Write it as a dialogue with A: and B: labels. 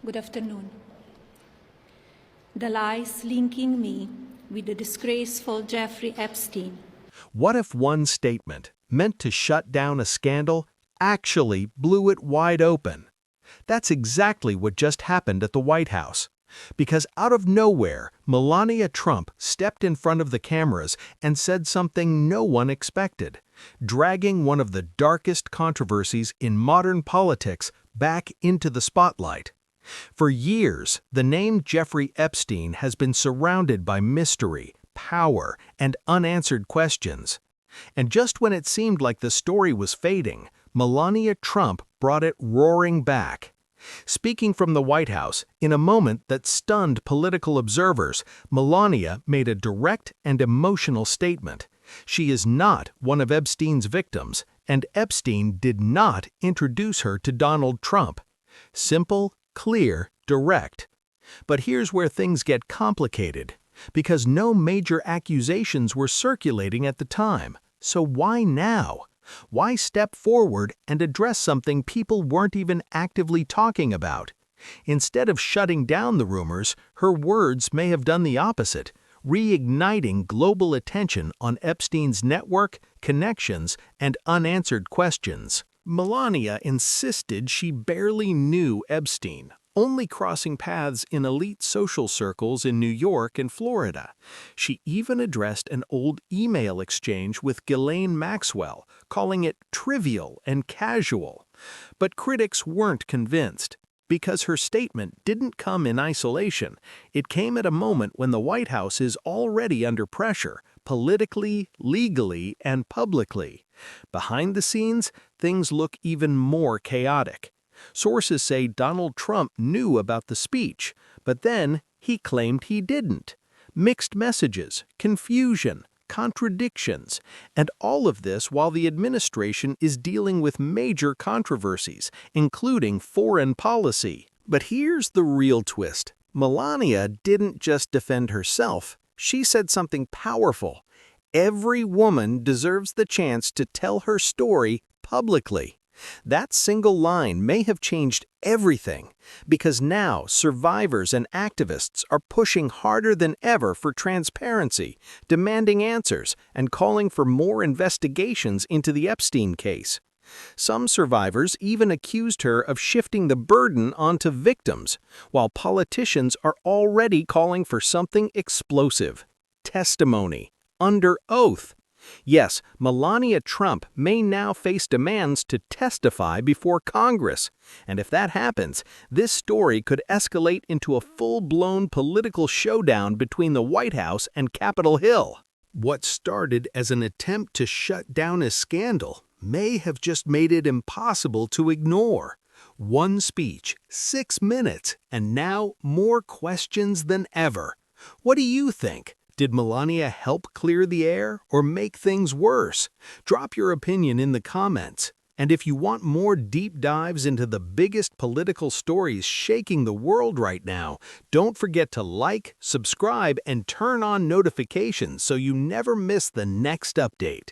A: Good afternoon. The lies linking me with the disgraceful Jeffrey Epstein.
B: What if one statement, meant to shut down a scandal, actually blew it wide open? That's exactly what just happened at the White House. Because out of nowhere, Melania Trump stepped in front of the cameras and said something no one expected, dragging one of the darkest controversies in modern politics back into the spotlight. For years, the name Jeffrey Epstein has been surrounded by mystery, power, and unanswered questions. And just when it seemed like the story was fading, Melania Trump brought it roaring back. Speaking from the White House, in a moment that stunned political observers, Melania made a direct and emotional statement. She is not one of Epstein's victims, and Epstein did not introduce her to Donald Trump. Simple, clear, direct. But here's where things get complicated, because no major accusations were circulating at the time. So why now? Why step forward and address something people weren't even actively talking about? Instead of shutting down the rumors, her words may have done the opposite, reigniting global attention on Epstein's network, connections, and unanswered questions. Melania insisted she barely knew Epstein, only crossing paths in elite social circles in New York and Florida. She even addressed an old email exchange with Ghislaine Maxwell, calling it trivial and casual. But critics weren't convinced, because her statement didn't come in isolation. It came at a moment when the White House is already under pressure, politically, legally, and publicly. Behind the scenes, things look even more chaotic. Sources say Donald Trump knew about the speech, but then he claimed he didn't. Mixed messages, confusion, contradictions, and all of this while the administration is dealing with major controversies, including foreign policy. But here's the real twist. Melania didn't just defend herself. She said something powerful. Every woman deserves the chance to tell her story publicly. That single line may have changed everything, because now survivors and activists are pushing harder than ever for transparency, demanding answers, and calling for more investigations into the Epstein case. Some survivors even accused her of shifting the burden onto victims, while politicians are already calling for something explosive: testimony, under oath. Yes, Melania Trump may now face demands to testify before Congress. And if that happens, this story could escalate into a full-blown political showdown between the White House and Capitol Hill. What started as an attempt to shut down a scandal may have just made it impossible to ignore. One speech, 6 minutes, and now more questions than ever. What do you think? Did Melania help clear the air or make things worse? Drop your opinion in the comments. And if you want more deep dives into the biggest political stories shaking the world right now, don't forget to like, subscribe, and turn on notifications so you never miss the next update.